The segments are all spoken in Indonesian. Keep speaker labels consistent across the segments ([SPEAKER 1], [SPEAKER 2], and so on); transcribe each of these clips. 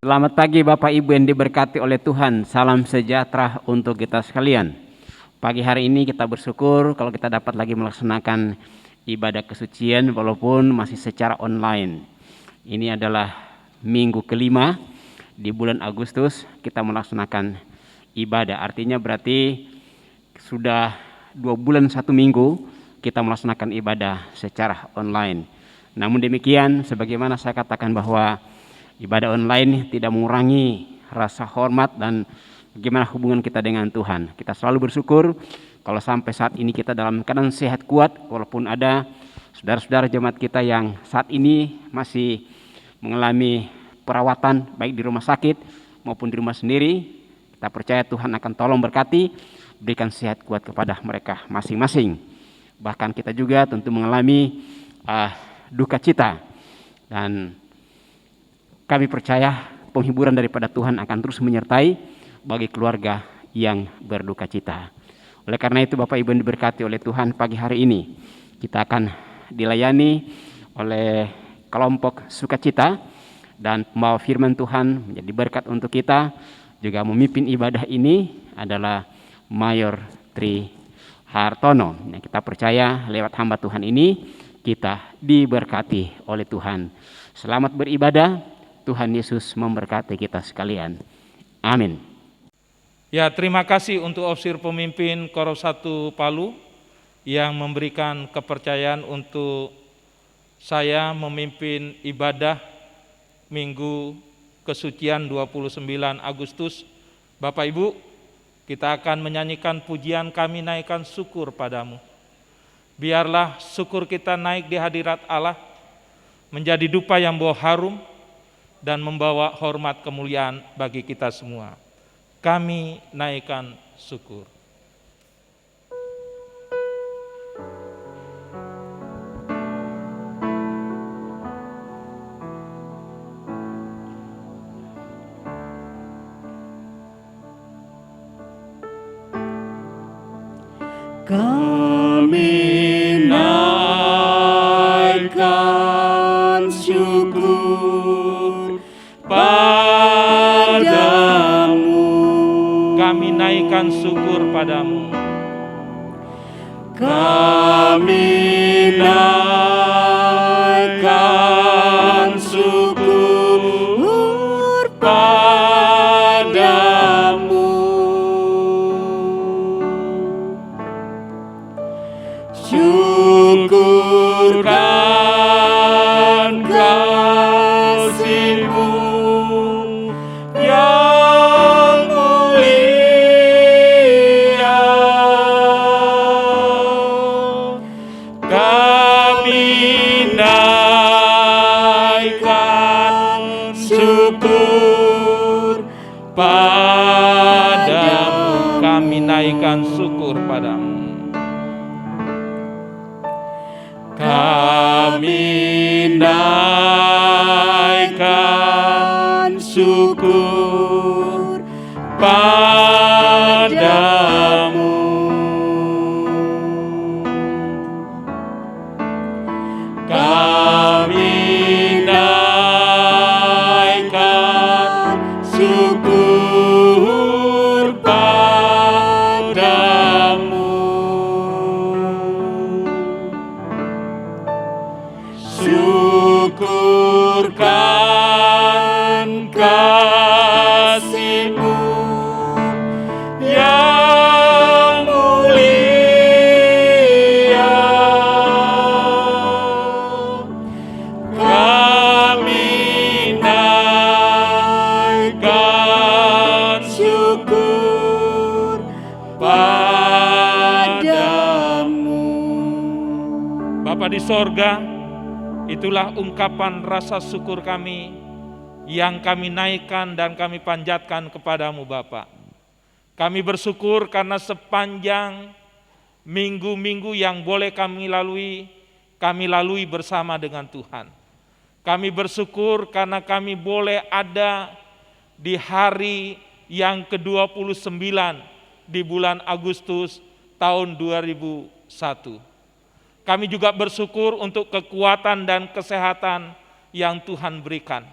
[SPEAKER 1] Selamat pagi Bapak Ibu yang diberkati oleh Tuhan. Salam sejahtera untuk kita sekalian. Pagi hari ini kita bersyukur kalau kita dapat lagi melaksanakan ibadah kesucian walaupun masih secara online. Ini adalah minggu kelima di bulan Agustus kita melaksanakan ibadah. Artinya berarti sudah 2 bulan 1 minggu kita melaksanakan ibadah secara online. Namun demikian, sebagaimana saya katakan bahwa ibadah online tidak mengurangi rasa hormat dan bagaimana hubungan kita dengan Tuhan. Kita selalu bersyukur kalau sampai saat ini kita dalam keadaan sehat kuat, walaupun ada saudara-saudara jemaat kita yang saat ini masih mengalami perawatan baik di rumah sakit maupun di rumah sendiri. Kita percaya Tuhan akan tolong berkati, berikan sehat kuat kepada mereka masing-masing. Bahkan kita juga tentu mengalami duka cita, dan kami percaya penghiburan daripada Tuhan akan terus menyertai bagi keluarga yang berduka cita. Oleh karena itu Bapak Ibu yang diberkati oleh Tuhan, pagi hari ini kita akan dilayani oleh kelompok sukacita, dan pembawa firman Tuhan menjadi berkat untuk kita. Juga memimpin ibadah ini adalah Mayor Tri Hartono. Yang kita percaya lewat hamba Tuhan ini kita diberkati oleh Tuhan. Selamat beribadah. Tuhan Yesus memberkati kita sekalian. Amin.
[SPEAKER 2] Ya, terima kasih untuk Ofsir Pemimpin Koros 1 Palu yang memberikan kepercayaan untuk saya memimpin ibadah Minggu Kesucian 29 Agustus. Bapak Ibu, kita akan menyanyikan pujian Kami Naikkan Syukur Padamu. Biarlah syukur kita naik di hadirat Allah, menjadi dupa yang bau harum dan membawa hormat kemuliaan bagi kita semua. Kami naikkan syukur.
[SPEAKER 3] Kami naikkan syukur padamu.
[SPEAKER 2] Kami naikkan syukur padamu.
[SPEAKER 3] Kami naikkan syukur padamu. Syukurkan kasih-Mu yang mulia. Kami naikkan syukur padamu.
[SPEAKER 2] Kami naikkan syukur padamu.
[SPEAKER 3] Kami naikkan syukur padamu. Kami naikkan syukur padamu. Syukurkan kasih-Mu yang mulia. Kami naikkan syukur padamu.
[SPEAKER 2] Bapa di sorga, itulah ungkapan rasa syukur kami yang kami naikkan dan kami panjatkan kepadamu Bapa. Kami bersyukur karena sepanjang minggu-minggu yang boleh kami lalui bersama dengan Tuhan. Kami bersyukur karena kami boleh ada di hari yang ke-29 di bulan Agustus tahun 2001. Kami juga bersyukur untuk kekuatan dan kesehatan yang Tuhan berikan.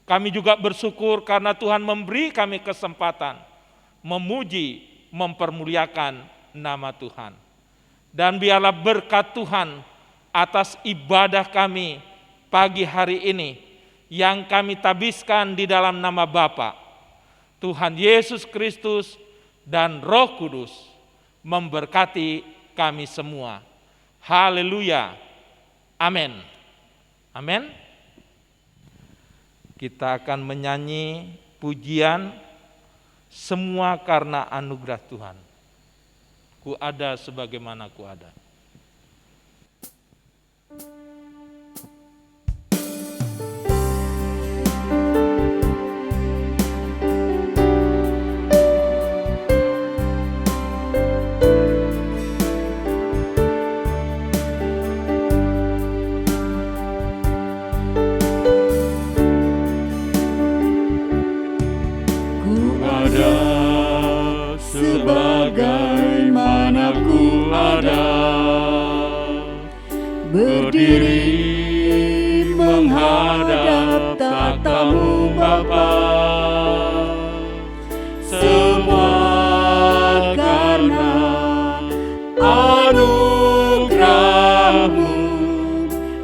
[SPEAKER 2] Kami juga bersyukur karena Tuhan memberi kami kesempatan memuji, mempermuliakan nama Tuhan. Dan biarlah berkat Tuhan atas ibadah kami pagi hari ini yang kami tabiskan di dalam nama Bapa, Tuhan Yesus Kristus dan Roh Kudus memberkati kami semua. Haleluya. Amin. Amin. Kita akan menyanyi pujian semua karena anugerah Tuhan. Ku ada sebagaimana ku ada.
[SPEAKER 3] Sebagaimana ku ada, berdiri menghadap tatamu Bapa, semua karena anugerah-Mu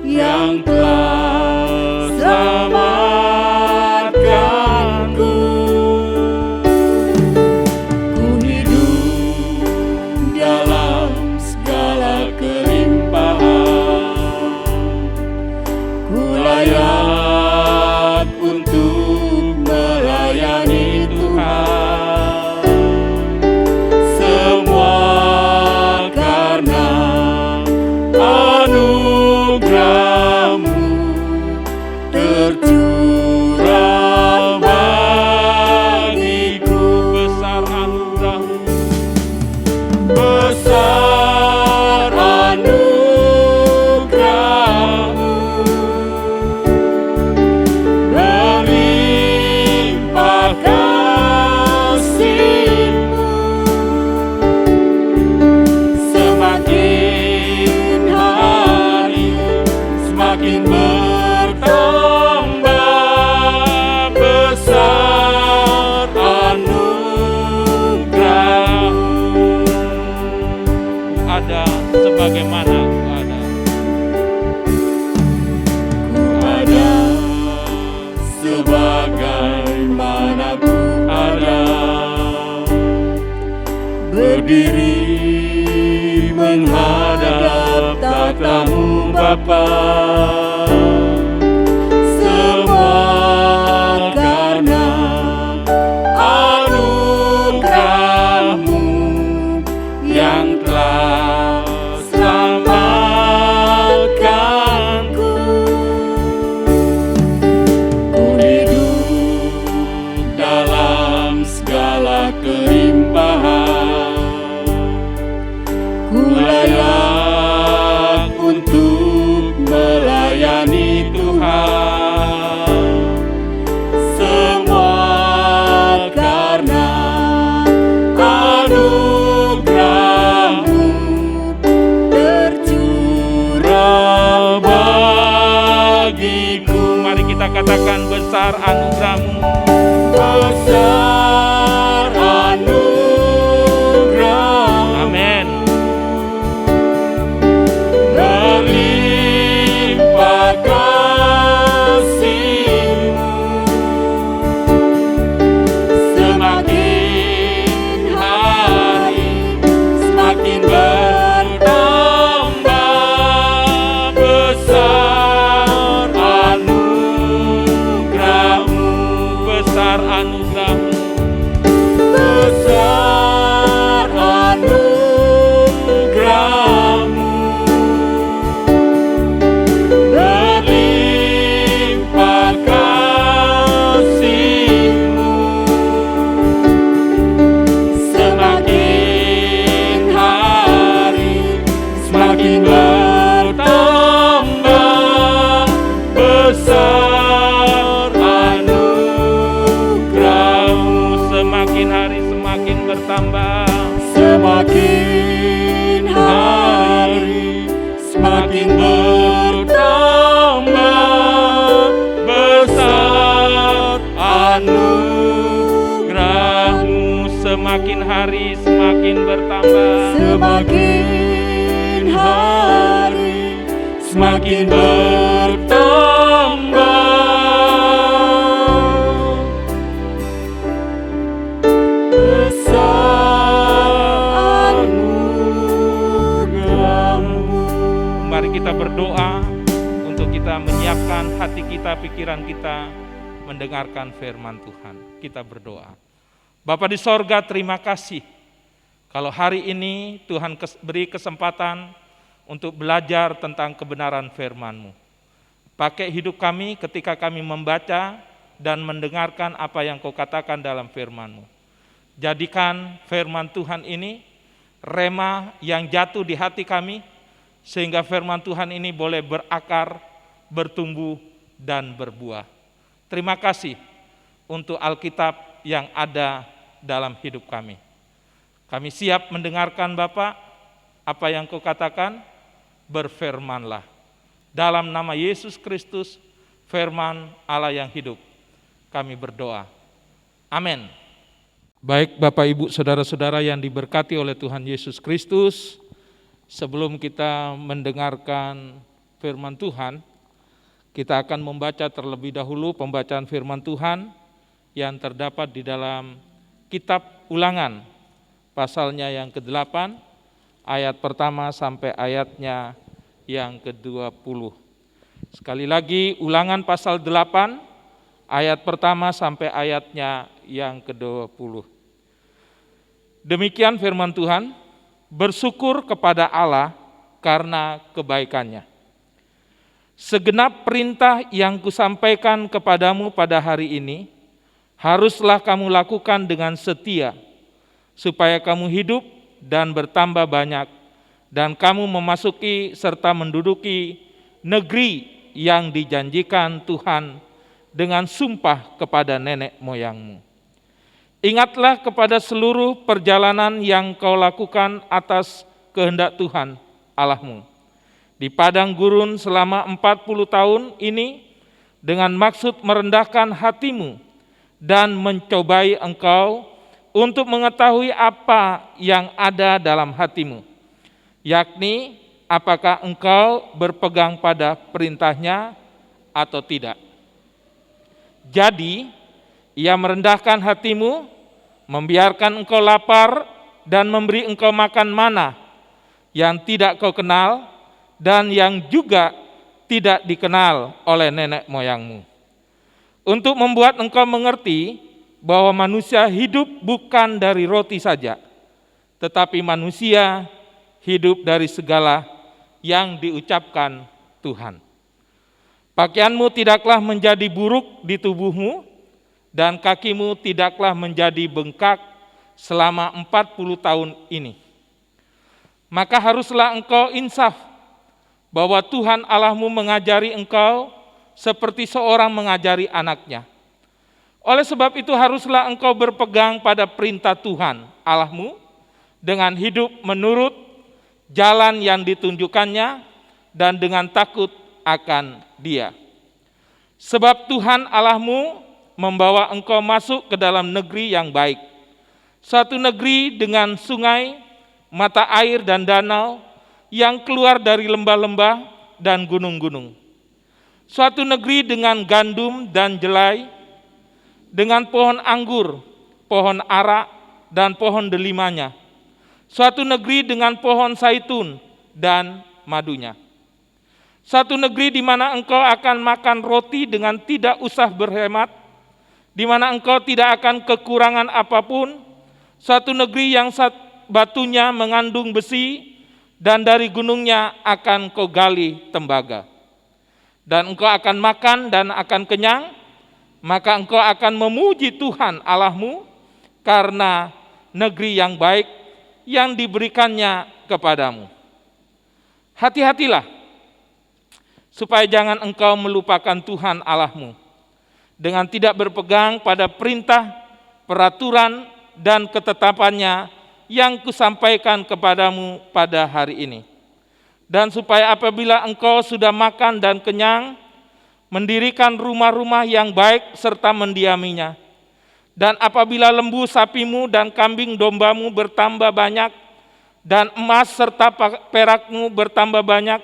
[SPEAKER 3] yang telah selamatkanku. Berdiri menghadap tatamu Bapa, semua karena anugerah-Mu yang telah selamatkanku. Ku hidup dalam segala kelimpahan, layak untuk melayani Tuhan, semua karena anugerah-Mu tercurah bagiku.
[SPEAKER 2] Mari kita katakan besar anugerah-Mu.
[SPEAKER 3] Besar anugerah.
[SPEAKER 2] Amin. Besar anugerah-Mu.
[SPEAKER 3] anugerah-Mu
[SPEAKER 2] semakin hari semakin bertambah.
[SPEAKER 3] semakin hari semakin bertambah. Besar anugerah-Mu.
[SPEAKER 2] Mari kita berdoa untuk kita menyiapkan hati kita, pikiran kita mendengarkan firman Tuhan. Kita berdoa. Bapa di sorga, terima kasih kalau hari ini Tuhan beri kesempatan untuk belajar tentang kebenaran firman-Mu. Pakai hidup kami ketika kami membaca dan mendengarkan apa yang Kau katakan dalam firman-Mu. Jadikan firman Tuhan ini rema yang jatuh di hati kami, sehingga firman Tuhan ini boleh berakar, bertumbuh, dan berbuah. Terima kasih untuk Alkitab yang ada dalam hidup kami. Kami siap mendengarkan Bapa, apa yang Kau katakan, berfirmanlah. Dalam nama Yesus Kristus, firman Allah yang hidup, kami berdoa. Amin. Baik Bapak Ibu Saudara-saudara yang diberkati oleh Tuhan Yesus Kristus, sebelum kita mendengarkan firman Tuhan, kita akan membaca terlebih dahulu pembacaan firman Tuhan yang terdapat di dalam kitab Ulangan, pasalnya yang ke-8, ayat pertama sampai ayatnya yang ke-20. Sekali lagi, Ulangan pasal 8, ayat pertama sampai ayatnya yang ke-20. Demikian firman Tuhan, bersyukur kepada Allah karena kebaikannya. Segenap perintah yang kusampaikan kepadamu pada hari ini, haruslah kamu lakukan dengan setia, supaya kamu hidup dan bertambah banyak, dan kamu memasuki serta menduduki negeri yang dijanjikan Tuhan dengan sumpah kepada nenek moyangmu. Ingatlah kepada seluruh perjalanan yang kau lakukan atas kehendak Tuhan Allahmu di padang gurun selama 40 tahun ini, dengan maksud merendahkan hatimu dan mencobai engkau untuk mengetahui apa yang ada dalam hatimu, yakni apakah engkau berpegang pada perintahnya atau tidak. Jadi, ia merendahkan hatimu, membiarkan engkau lapar dan memberi engkau makan mana yang tidak kau kenal dan yang juga tidak dikenal oleh nenek moyangmu, untuk membuat engkau mengerti bahwa manusia hidup bukan dari roti saja, tetapi manusia hidup dari segala yang diucapkan Tuhan. Pakaianmu tidaklah menjadi buruk di tubuhmu, dan kakimu tidaklah menjadi bengkak selama 40 tahun ini. Maka haruslah engkau insaf bahwa Tuhan Allahmu mengajari engkau seperti seorang mengajari anaknya. Oleh sebab itu haruslah engkau berpegang pada perintah Tuhan Allahmu dengan hidup menurut jalan yang ditunjukkannya dan dengan takut akan Dia. Sebab Tuhan Allahmu membawa engkau masuk ke dalam negeri yang baik, satu negeri dengan sungai, mata air dan danau yang keluar dari lembah-lembah dan gunung-gunung. Suatu negeri dengan gandum dan jelai, dengan pohon anggur, pohon ara, dan pohon delimanya. Suatu negeri dengan pohon zaitun dan madunya. Satu negeri di mana engkau akan makan roti dengan tidak usah berhemat, di mana engkau tidak akan kekurangan apapun. Suatu negeri yang batunya mengandung besi, dan dari gunungnya akan kau gali tembaga. Dan engkau akan makan dan akan kenyang, maka engkau akan memuji Tuhan Allahmu karena negeri yang baik yang diberikannya kepadamu. Hati-hatilah supaya jangan engkau melupakan Tuhan Allahmu dengan tidak berpegang pada perintah, peraturan, dan ketetapannya yang kusampaikan kepadamu pada hari ini. Dan supaya apabila engkau sudah makan dan kenyang, mendirikan rumah-rumah yang baik serta mendiaminya, Dan apabila lembu sapimu dan kambing dombamu bertambah banyak, dan emas serta perakmu bertambah banyak,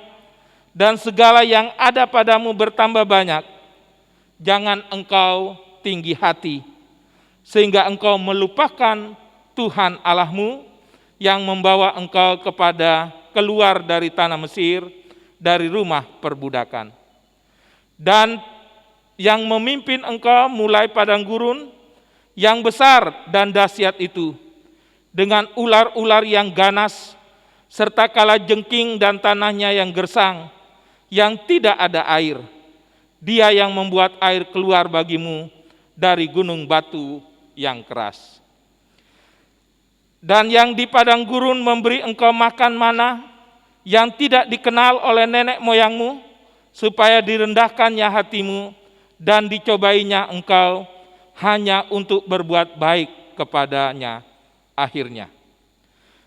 [SPEAKER 2] dan segala yang ada padamu bertambah banyak, jangan engkau tinggi hati, sehingga engkau melupakan Tuhan Allahmu yang membawa engkau keluar dari tanah Mesir, dari rumah perbudakan. Dan yang memimpin engkau mulai padang gurun yang besar dan dahsyat itu, dengan ular-ular yang ganas, serta kalajengking dan tanahnya yang gersang, yang tidak ada air. Dia yang membuat air keluar bagimu dari gunung batu yang keras. Dan yang di padang gurun memberi engkau makan mana yang tidak dikenal oleh nenek moyangmu, supaya direndahkannya hatimu dan dicobainya engkau hanya untuk berbuat baik kepadanya akhirnya.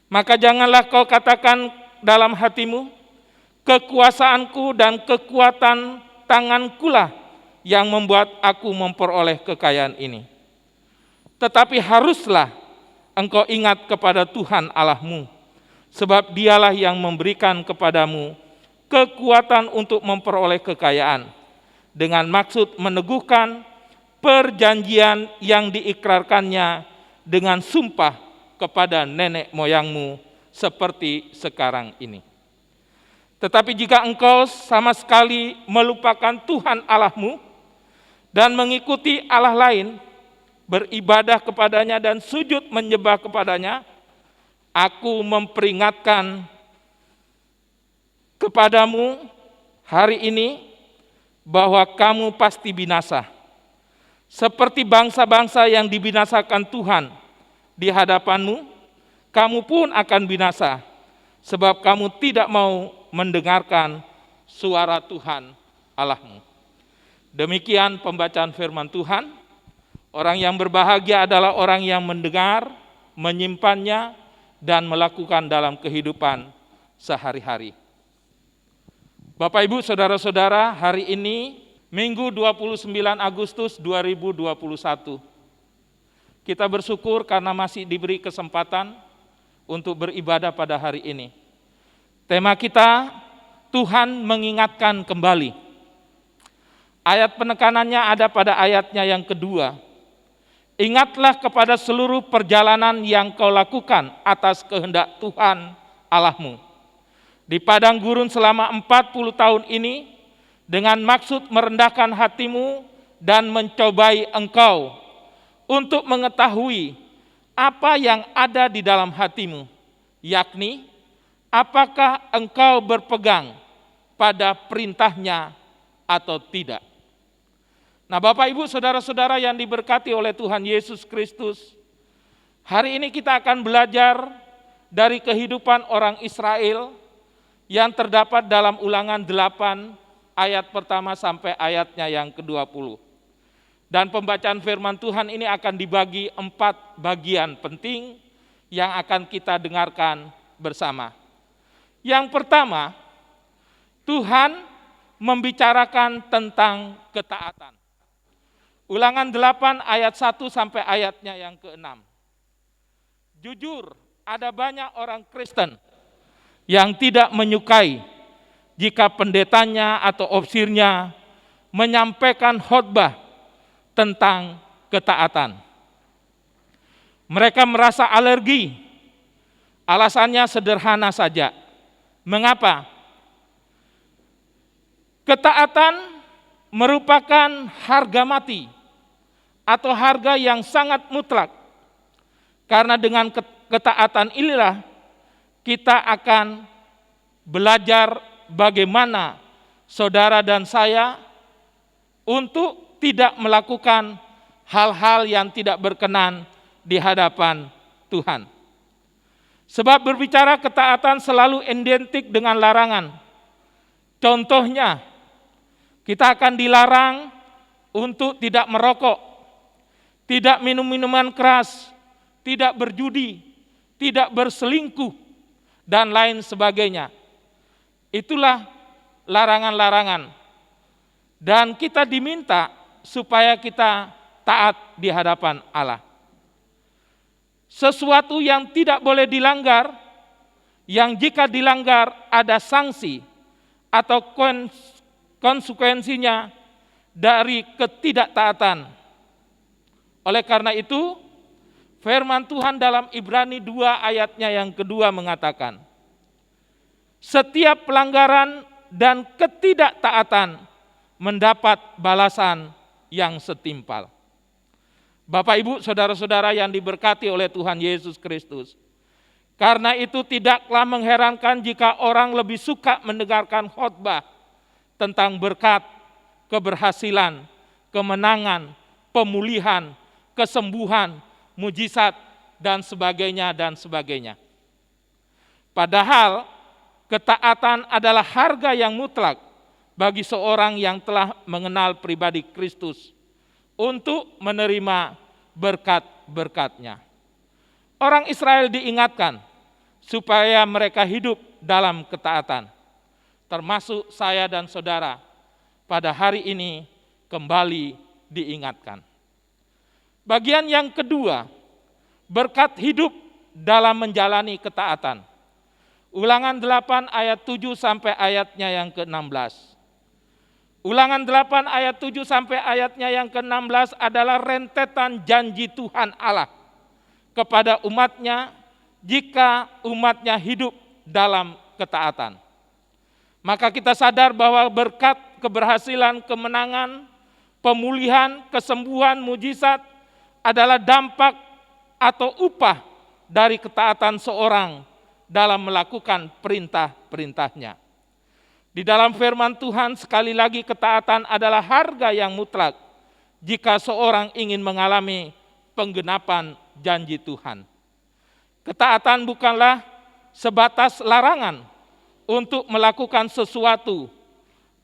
[SPEAKER 2] Maka janganlah kau katakan dalam hatimu, kekuasaanku dan kekuatan tangankulah yang membuat aku memperoleh kekayaan ini. Tetapi haruslah engkau ingat kepada Tuhan Allahmu, sebab dialah yang memberikan kepadamu kekuatan untuk memperoleh kekayaan, dengan maksud meneguhkan perjanjian yang diikrarkannya dengan sumpah kepada nenek moyangmu seperti sekarang ini. Tetapi jika engkau sama sekali melupakan Tuhan Allahmu dan mengikuti Allah lain, beribadah kepadanya dan sujud menyembah kepadanya, aku memperingatkan kepadamu hari ini bahwa kamu pasti binasa. Seperti bangsa-bangsa yang dibinasakan Tuhan di hadapanmu, kamu pun akan binasa, sebab kamu tidak mau mendengarkan suara Tuhan Allahmu. Demikian pembacaan firman Tuhan. Orang yang berbahagia adalah orang yang mendengar, menyimpannya, dan melakukan dalam kehidupan sehari-hari. Bapak Ibu Saudara-saudara, hari ini Minggu 29 Agustus 2021. Kita bersyukur karena masih diberi kesempatan untuk beribadah pada hari ini. Tema kita, Tuhan mengingatkan kembali. Ayat penekanannya ada pada ayatnya yang kedua. Ingatlah kepada seluruh perjalanan yang kau lakukan atas kehendak Tuhan Allahmu di padang gurun selama 40 tahun ini, dengan maksud merendahkan hatimu dan mencobai engkau untuk mengetahui apa yang ada di dalam hatimu, yakni apakah engkau berpegang pada perintahnya atau tidak. Nah, Bapak Ibu Saudara-saudara yang diberkati oleh Tuhan Yesus Kristus, hari ini kita akan belajar dari kehidupan orang Israel yang terdapat dalam Ulangan 8 ayat pertama sampai ayatnya yang ke-20. Dan pembacaan firman Tuhan ini akan dibagi 4 bagian penting yang akan kita dengarkan bersama. Yang pertama, Tuhan membicarakan tentang ketaatan. Ulangan 8 ayat 1 sampai ayatnya yang ke-6. Jujur, ada banyak orang Kristen yang tidak menyukai jika pendetanya atau opsirnya menyampaikan khotbah tentang ketaatan. Mereka merasa alergi. Alasannya sederhana saja. Mengapa? Ketaatan merupakan harga mati atau harga yang sangat mutlak. Karena dengan ketaatan inilah kita akan belajar bagaimana saudara dan saya untuk tidak melakukan hal-hal yang tidak berkenan di hadapan Tuhan. Sebab berbicara ketaatan selalu identik dengan larangan. Contohnya, kita akan dilarang untuk tidak merokok, tidak minum minuman keras, tidak berjudi, tidak berselingkuh, dan lain sebagainya. Itulah larangan-larangan. Dan kita diminta supaya kita taat di hadapan Allah. Sesuatu yang tidak boleh dilanggar, yang jika dilanggar ada sanksi atau konsekuensinya dari ketidaktaatan. Oleh karena itu, firman Tuhan dalam Ibrani 2 ayatnya yang kedua mengatakan, setiap pelanggaran dan ketidaktaatan mendapat balasan yang setimpal. Bapak, Ibu, saudara-saudara yang diberkati oleh Tuhan Yesus Kristus, karena itu tidaklah mengherankan jika orang lebih suka mendengarkan khotbah tentang berkat, keberhasilan, kemenangan, pemulihan, kesembuhan, mujizat, dan sebagainya, dan sebagainya. Padahal ketaatan adalah harga yang mutlak bagi seorang yang telah mengenal pribadi Kristus untuk menerima berkat-berkat-Nya. Orang Israel diingatkan supaya mereka hidup dalam ketaatan, termasuk saya dan saudara pada hari ini kembali diingatkan. Bagian yang kedua, berkat hidup dalam menjalani ketaatan. Ulangan 8 ayat 7 sampai ayatnya yang ke-16. Ulangan 8 ayat 7 sampai ayatnya yang ke-16 adalah rentetan janji Tuhan Allah kepada umatnya jika umatnya hidup dalam ketaatan. Maka kita sadar bahwa berkat, keberhasilan, kemenangan, pemulihan, kesembuhan, mujizat adalah dampak atau upah dari ketaatan seorang dalam melakukan perintah-perintahnya. Di dalam firman Tuhan sekali lagi ketaatan adalah harga yang mutlak jika seorang ingin mengalami penggenapan janji Tuhan. Ketaatan bukanlah sebatas larangan untuk melakukan sesuatu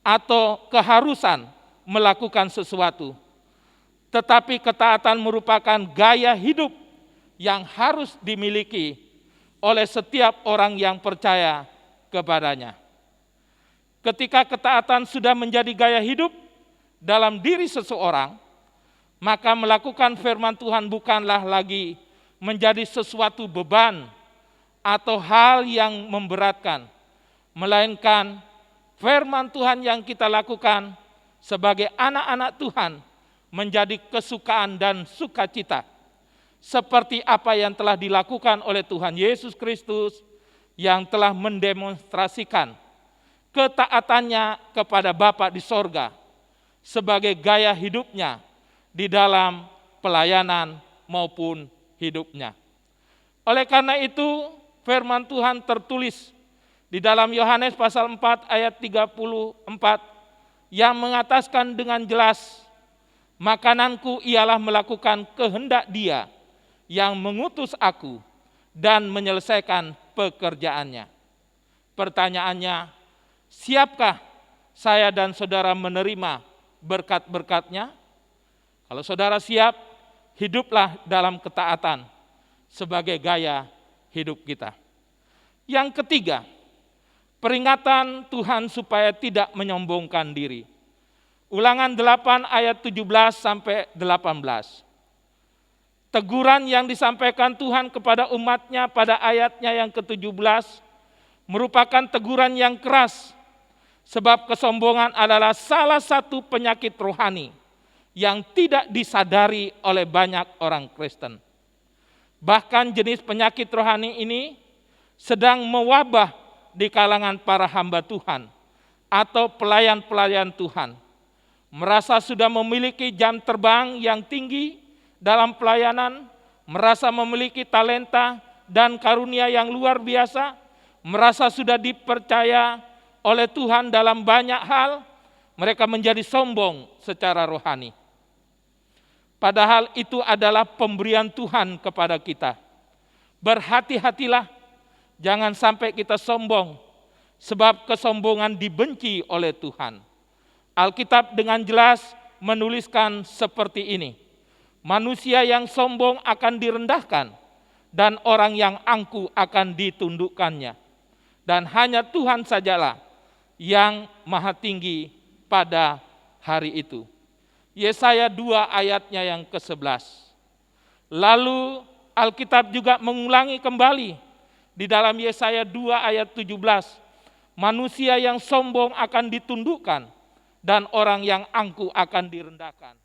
[SPEAKER 2] atau keharusan melakukan sesuatu. Tetapi ketaatan merupakan gaya hidup yang harus dimiliki oleh setiap orang yang percaya kepadanya. Ketika ketaatan sudah menjadi gaya hidup dalam diri seseorang, maka melakukan firman Tuhan bukanlah lagi menjadi sesuatu beban atau hal yang memberatkan, melainkan firman Tuhan yang kita lakukan sebagai anak-anak Tuhan menjadi kesukaan dan sukacita, seperti apa yang telah dilakukan oleh Tuhan Yesus Kristus yang telah mendemonstrasikan ketaatannya kepada Bapa di sorga sebagai gaya hidupnya di dalam pelayanan maupun hidupnya. Oleh karena itu, firman Tuhan tertulis di dalam Yohanes pasal 4 ayat 34 yang mengatakan dengan jelas, makananku ialah melakukan kehendak Dia yang mengutus aku dan menyelesaikan pekerjaannya. Pertanyaannya, siapkah saya dan saudara menerima berkat-berkat-Nya? Kalau saudara siap, hiduplah dalam ketaatan sebagai gaya hidup kita. Yang ketiga, peringatan Tuhan supaya tidak menyombongkan diri. Ulangan 8 ayat 17 sampai 18. Teguran yang disampaikan Tuhan kepada umatnya pada ayatnya yang ke-17 merupakan teguran yang keras, sebab kesombongan adalah salah satu penyakit rohani yang tidak disadari oleh banyak orang Kristen. Bahkan jenis penyakit rohani ini sedang mewabah di kalangan para hamba Tuhan atau pelayan-pelayan Tuhan. Merasa sudah memiliki jam terbang yang tinggi dalam pelayanan, merasa memiliki talenta dan karunia yang luar biasa, merasa sudah dipercaya oleh Tuhan dalam banyak hal, mereka menjadi sombong secara rohani. Padahal itu adalah pemberian Tuhan kepada kita. Berhati-hatilah, jangan sampai kita sombong, sebab kesombongan dibenci oleh Tuhan. Alkitab dengan jelas menuliskan seperti ini, manusia yang sombong akan direndahkan, dan orang yang angkuh akan ditundukkannya. Dan hanya Tuhan sajalah yang maha tinggi pada hari itu. Yesaya 2 ayatnya yang ke-11. Lalu Alkitab juga mengulangi kembali di dalam Yesaya 2 ayat 17. Manusia yang sombong akan ditundukkan dan orang yang angkuh akan direndahkan.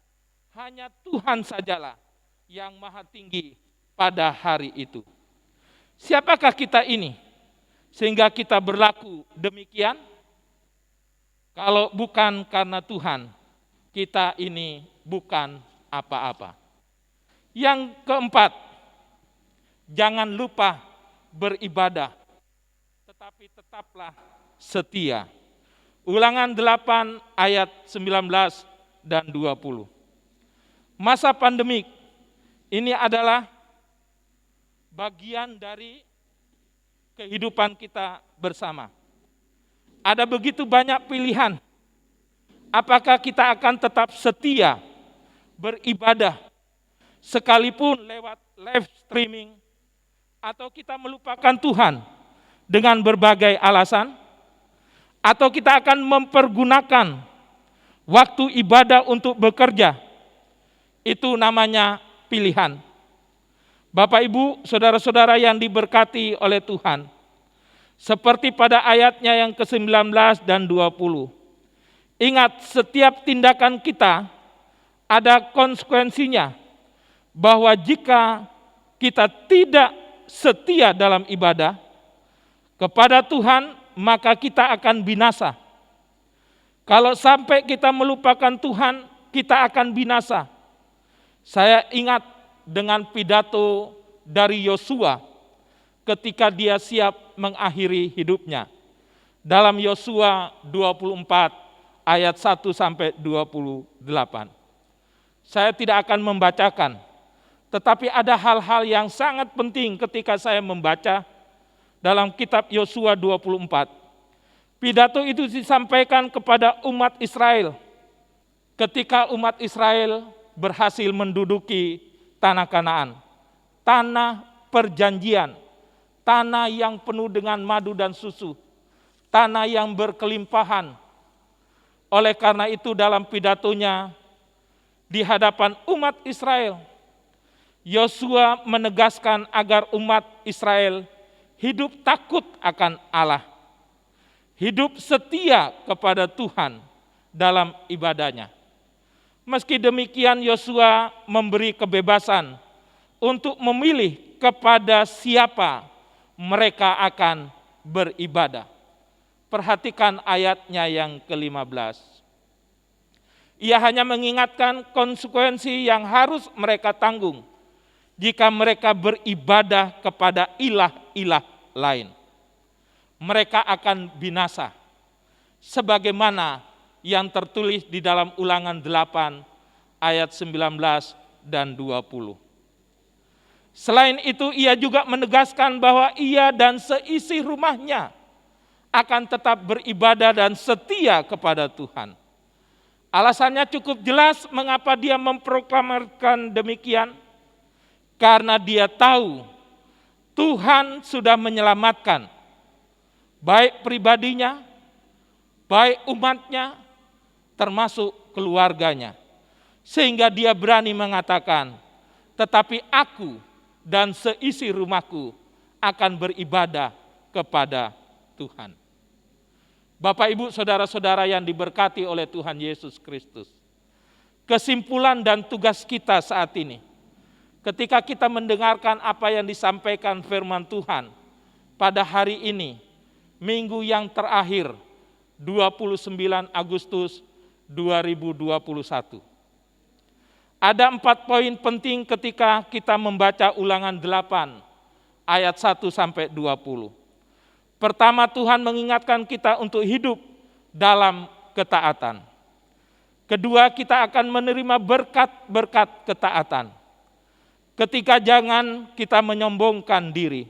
[SPEAKER 2] Hanya Tuhan sajalah yang maha tinggi pada hari itu. Siapakah kita ini sehingga kita berlaku demikian? Kalau bukan karena Tuhan, kita ini bukan apa-apa. Yang keempat, jangan lupa beribadah, tetapi tetaplah setia. Ulangan 8 ayat 19 dan 20. Masa pandemik ini adalah bagian dari kehidupan kita bersama. Ada begitu banyak pilihan. Apakah kita akan tetap setia beribadah sekalipun lewat live streaming, atau kita melupakan Tuhan dengan berbagai alasan, atau kita akan mempergunakan waktu ibadah untuk bekerja? Itu namanya pilihan. Bapak, Ibu, saudara-saudara yang diberkati oleh Tuhan, seperti pada ayatnya yang ke-19 dan 20. Ingat, setiap tindakan kita ada konsekuensinya, bahwa jika kita tidak setia dalam ibadah kepada Tuhan, maka kita akan binasa. Kalau sampai kita melupakan Tuhan, kita akan binasa. Saya ingat dengan pidato dari Yosua ketika dia siap mengakhiri hidupnya. Dalam Yosua 24 ayat 1 sampai 28. Saya tidak akan membacakan, tetapi ada hal-hal yang sangat penting ketika saya membaca dalam kitab Yosua 24. Pidato itu disampaikan kepada umat Israel ketika umat Israel berhasil menduduki tanah Kanaan, tanah perjanjian, tanah yang penuh dengan madu dan susu, tanah yang berkelimpahan. Oleh karena itu dalam pidatonya di hadapan umat Israel, Yosua menegaskan agar umat Israel hidup takut akan Allah, hidup setia kepada Tuhan dalam ibadahnya. Meski demikian, Yosua memberi kebebasan untuk memilih kepada siapa mereka akan beribadah. Perhatikan ayatnya yang ke-15. Ia hanya mengingatkan konsekuensi yang harus mereka tanggung jika mereka beribadah kepada ilah-ilah lain. Mereka akan binasa, sebagaimana yang tertulis di dalam Ulangan 8 ayat 19 dan 20. Selain itu, ia juga menegaskan bahwa ia dan seisi rumahnya akan tetap beribadah dan setia kepada Tuhan. Alasannya cukup jelas mengapa dia memproklamirkan demikian, karena dia tahu Tuhan sudah menyelamatkan baik pribadinya, baik umatnya, termasuk keluarganya. Sehingga dia berani mengatakan, tetapi aku dan seisi rumahku akan beribadah kepada Tuhan. Bapak, Ibu, saudara-saudara yang diberkati oleh Tuhan Yesus Kristus. Kesimpulan dan tugas kita saat ini, ketika kita mendengarkan apa yang disampaikan firman Tuhan pada hari ini, minggu yang terakhir, 29 Agustus 2021. Ada 4 poin penting ketika kita membaca Ulangan 8 ayat 1 sampai 20. Pertama, Tuhan mengingatkan kita untuk hidup dalam ketaatan. Kedua, kita akan menerima berkat-berkat ketaatan. Ketiga, jangan kita menyombongkan diri,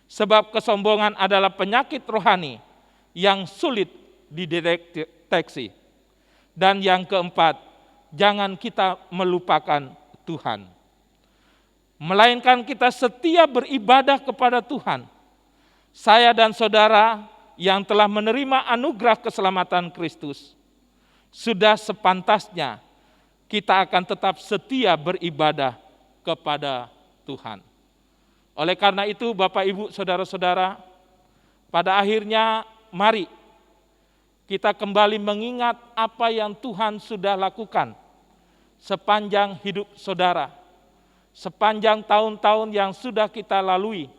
[SPEAKER 2] sebab kesombongan adalah penyakit rohani yang sulit dideteksi. Dan yang keempat, jangan kita melupakan Tuhan, melainkan kita setia beribadah kepada Tuhan. Saya dan saudara yang telah menerima anugerah keselamatan Kristus, sudah sepantasnya kita akan tetap setia beribadah kepada Tuhan. Oleh karena itu Bapak Ibu Saudara-saudara, pada akhirnya mari kita kembali mengingat apa yang Tuhan sudah lakukan sepanjang hidup saudara, sepanjang tahun-tahun yang sudah kita lalui,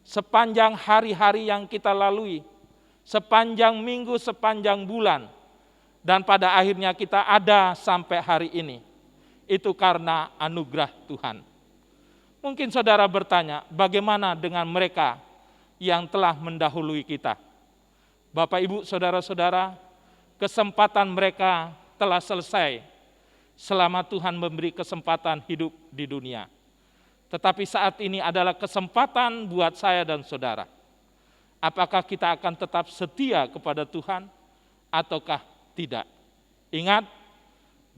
[SPEAKER 2] sepanjang hari-hari yang kita lalui, sepanjang minggu, sepanjang bulan, dan pada akhirnya kita ada sampai hari ini. Itu karena anugerah Tuhan. Mungkin saudara bertanya, bagaimana dengan mereka yang telah mendahului kita? Bapak Ibu Saudara-saudara, kesempatan mereka telah selesai selama Tuhan memberi kesempatan hidup di dunia. Tetapi saat ini adalah kesempatan buat saya dan saudara. Apakah kita akan tetap setia kepada Tuhan ataukah tidak? Ingat,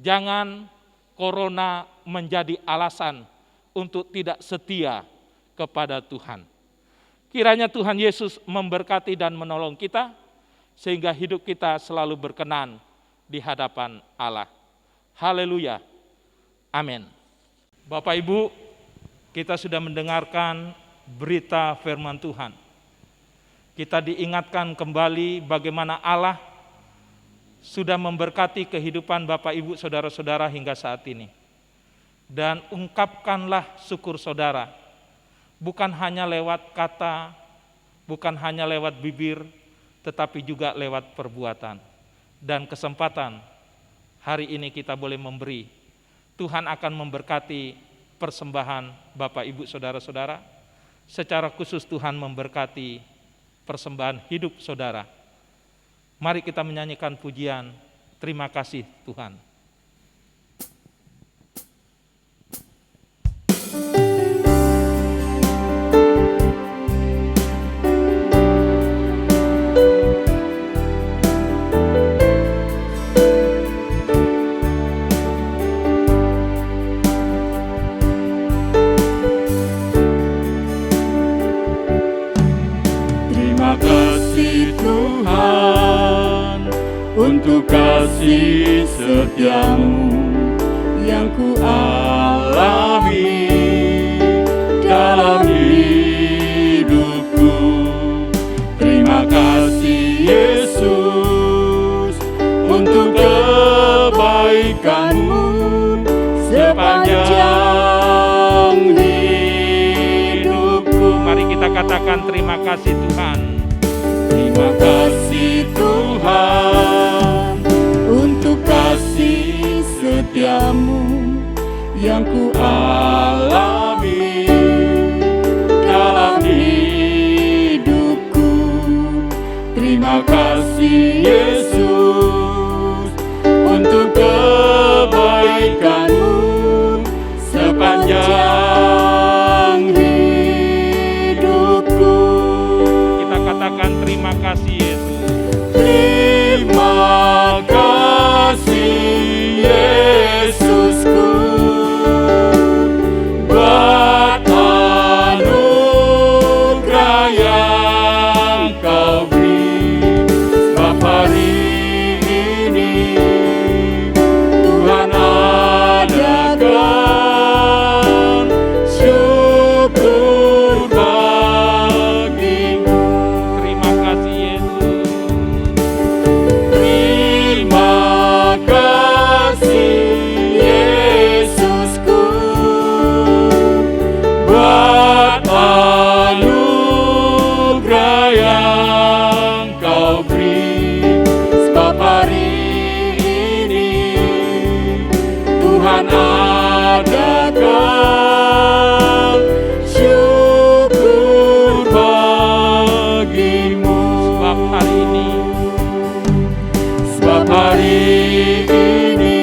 [SPEAKER 2] jangan corona menjadi alasan untuk tidak setia kepada Tuhan. Kiranya Tuhan Yesus memberkati dan menolong kita, sehingga hidup kita selalu berkenan di hadapan Allah. Haleluya. Amin. Bapak Ibu, kita sudah mendengarkan berita firman Tuhan. Kita diingatkan kembali bagaimana Allah sudah memberkati kehidupan Bapak Ibu Saudara-saudara hingga saat ini. Dan ungkapkanlah syukur saudara, bukan hanya lewat kata, bukan hanya lewat bibir, tetapi juga lewat perbuatan. Dan kesempatan hari ini kita boleh memberi. Tuhan akan memberkati persembahan Bapak Ibu Saudara-saudara. Secara khusus Tuhan memberkati persembahan hidup saudara. Mari kita menyanyikan pujian, terima kasih Tuhan.
[SPEAKER 3] Untuk kasih setiamu yang ku alami dalam hidupku. Terima kasih Yesus untuk kebaikan-Mu sepanjang hidupku.
[SPEAKER 2] Mari kita katakan terima kasih Tuhan.
[SPEAKER 3] Terima kasih Tuhan untuk kasih setiamu yang ku alami dalam hidupku. Terima kasih Yesus untuk kebaikan-Mu sepanjang hidupku.
[SPEAKER 2] Kita katakan terima kasih Yesus.
[SPEAKER 3] Terima kasih Yesusku buat anugerah yang Kau beri. Sebab hari ini Tuhan adakan syukur bagi-Mu.
[SPEAKER 2] Terima kasih Yesus.
[SPEAKER 3] Terima kasih Yesusku buat anugerah yang Kau beri. Sebab hari ini Tuhan adakan syukur bagi-Mu.
[SPEAKER 2] Sebab hari ini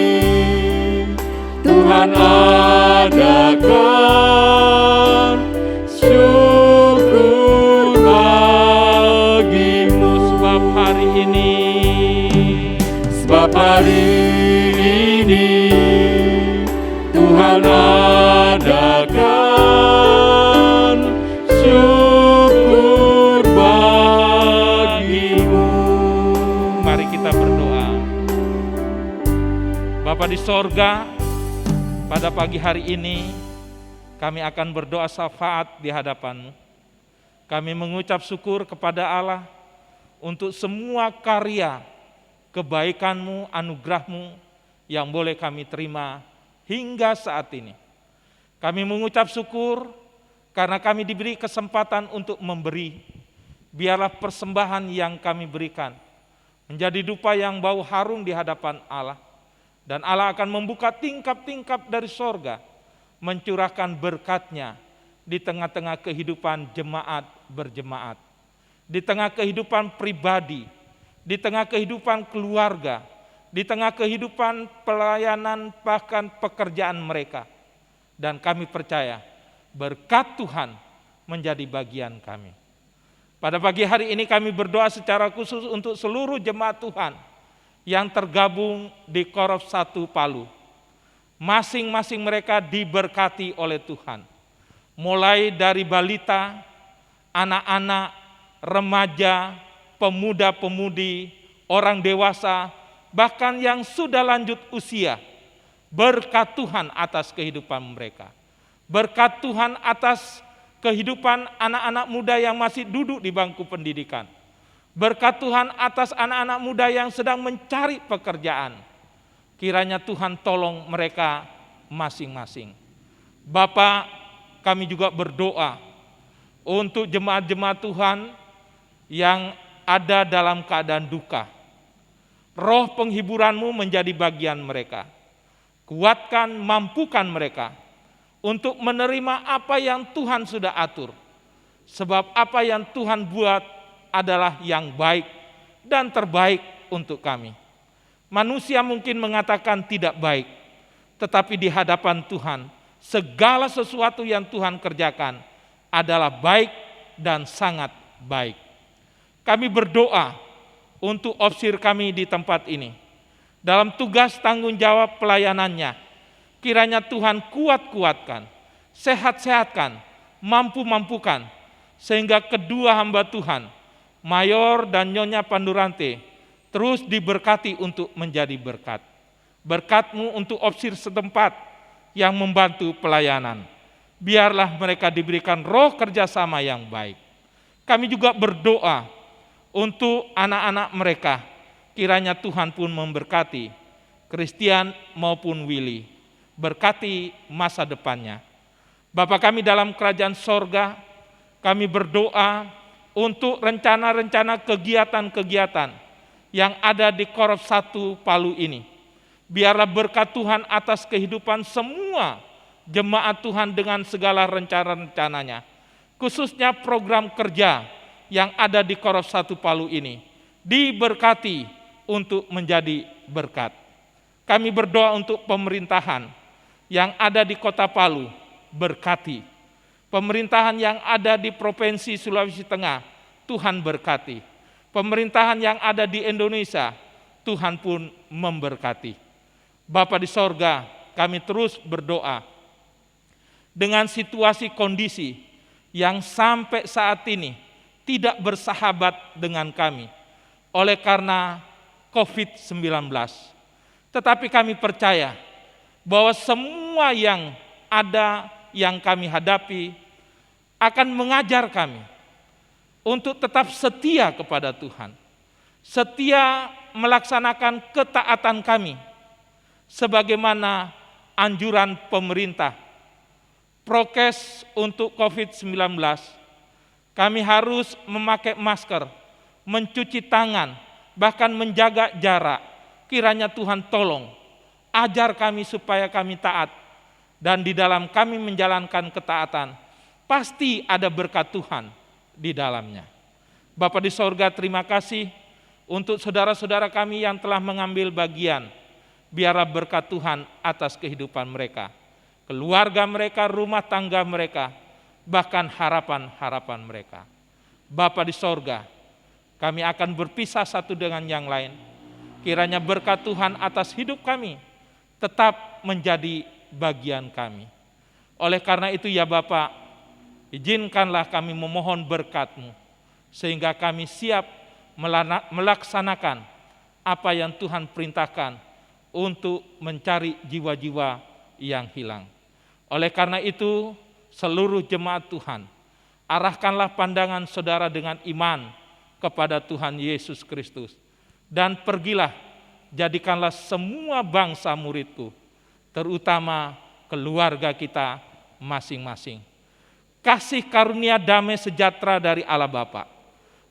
[SPEAKER 3] Tuhan adakan syukur bagi-Mu.
[SPEAKER 2] sebab hari ini
[SPEAKER 3] Sebab hari ini Tuhan adakan syukur bagi-Mu.
[SPEAKER 2] mari kita berdoa. Bapa di sorga, Pada pagi hari ini kami akan berdoa syafaat di hadapan-Mu. Kami mengucap syukur kepada Allah untuk semua karya kebaikan-Mu, anugerah-Mu yang boleh kami terima hingga saat ini. Kami mengucap syukur karena kami diberi kesempatan untuk memberi. Biarlah persembahan yang kami berikan menjadi dupa yang bau harum di hadapan Allah. Dan Allah akan membuka tingkap-tingkap dari sorga, mencurahkan berkat-Nya di tengah-tengah kehidupan jemaat berjemaat, di tengah kehidupan pribadi, di tengah kehidupan keluarga, di tengah kehidupan pelayanan bahkan pekerjaan mereka. Dan kami percaya berkat Tuhan menjadi bagian kami. Pada pagi hari ini kami berdoa secara khusus untuk seluruh jemaat Tuhan yang tergabung di Korop 1 Palu. Masing-masing mereka diberkati oleh Tuhan. Mulai dari balita, anak-anak, remaja, pemuda-pemudi, orang dewasa, bahkan yang sudah lanjut usia. Berkat Tuhan atas kehidupan mereka. Berkat Tuhan atas kehidupan anak-anak muda yang masih duduk di bangku pendidikan. Berkat Tuhan atas anak-anak muda yang sedang mencari pekerjaan. Kiranya Tuhan tolong mereka masing-masing. Bapa, kami juga berdoa untuk jemaat-jemaat Tuhan yang ada dalam keadaan duka. Roh penghiburan-Mu menjadi bagian mereka. Kuatkan, mampukan mereka untuk menerima apa yang Tuhan sudah atur. Sebab apa yang Tuhan buat adalah yang baik dan terbaik untuk kami. Manusia mungkin mengatakan tidak baik, tetapi di hadapan Tuhan, segala sesuatu yang Tuhan kerjakan adalah baik dan sangat baik. Kami berdoa untuk opsir kami di tempat ini. Dalam tugas tanggung jawab pelayanannya, kiranya Tuhan kuat-kuatkan, sehat-sehatkan, mampu-mampukan, sehingga kedua hamba Tuhan, Mayor dan Nyonya Pandurante, terus diberkati untuk menjadi berkat. Berkat-Mu untuk opsir setempat yang membantu pelayanan. Biarlah mereka diberikan roh kerjasama yang baik. Kami juga berdoa untuk anak-anak mereka. Kiranya Tuhan pun memberkati Christian maupun Willy. Berkati masa depannya. Bapa kami dalam kerajaan sorga, kami berdoa untuk rencana-rencana kegiatan-kegiatan yang ada di Korop 1 Palu ini. Biarlah berkat Tuhan atas kehidupan semua jemaat Tuhan dengan segala rencana-rencananya. Khususnya program kerja yang ada di Korop 1 Palu ini. Diberkati untuk menjadi berkat. Kami berdoa untuk pemerintahan yang ada di Kota Palu, berkati. Pemerintahan yang ada di Provinsi Sulawesi Tengah, Tuhan berkati. Pemerintahan yang ada di Indonesia, Tuhan pun memberkati. Bapa di sorga, kami terus berdoa dengan situasi kondisi yang sampai saat ini tidak bersahabat dengan kami oleh karena COVID-19. Tetapi kami percaya bahwa semua yang ada yang kami hadapi akan mengajar kami untuk tetap setia kepada Tuhan. Setia melaksanakan ketaatan kami sebagaimana anjuran pemerintah. Prokes untuk COVID-19, kami harus memakai masker, mencuci tangan, bahkan menjaga jarak. Kiranya Tuhan tolong, ajar kami supaya kami taat. Dan di dalam kami menjalankan ketaatan, pasti ada berkat Tuhan di dalamnya. Bapa di sorga, terima kasih untuk saudara-saudara kami yang telah mengambil bagian. Biarlah berkat Tuhan atas kehidupan mereka, keluarga mereka, rumah tangga mereka, bahkan harapan-harapan mereka. Bapa di sorga, kami akan berpisah satu dengan yang lain. Kiranya berkat Tuhan atas hidup kami tetap menjadi bagian kami. Oleh karena itu ya Bapa, izinkanlah kami memohon berkat-Mu, sehingga kami siap melaksanakan apa yang Tuhan perintahkan untuk mencari jiwa-jiwa yang hilang. Oleh karena itu, seluruh jemaat Tuhan, arahkanlah pandangan saudara dengan iman kepada Tuhan Yesus Kristus. Dan pergilah, jadikanlah semua bangsa muridku, terutama keluarga kita masing-masing. Kasih karunia damai sejahtera dari Allah Bapa,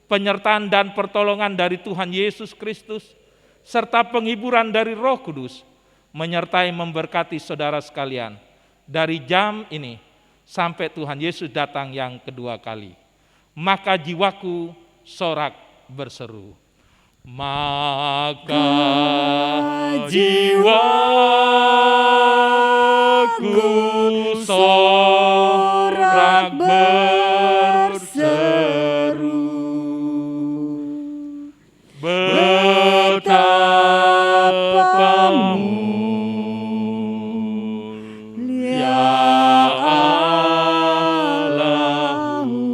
[SPEAKER 2] penyertaan dan pertolongan dari Tuhan Yesus Kristus, serta penghiburan dari Roh Kudus, menyertai memberkati saudara sekalian dari jam ini sampai Tuhan Yesus datang yang kedua kali. Maka jiwaku sorak berseru. Maka jiwaku sorak berseru. Betapa mulia Allahmu,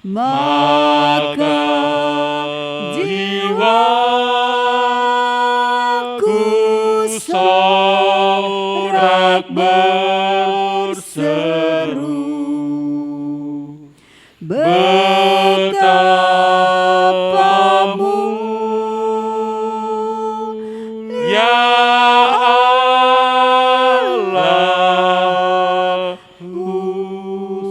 [SPEAKER 2] maka jiwaku sorak berseru. Betapa mulia Allahmu.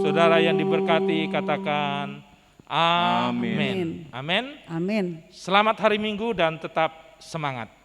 [SPEAKER 2] Saudara yang diberkati, katakan amin. Amin.
[SPEAKER 4] Amin.
[SPEAKER 2] Selamat hari Minggu dan tetap semangat.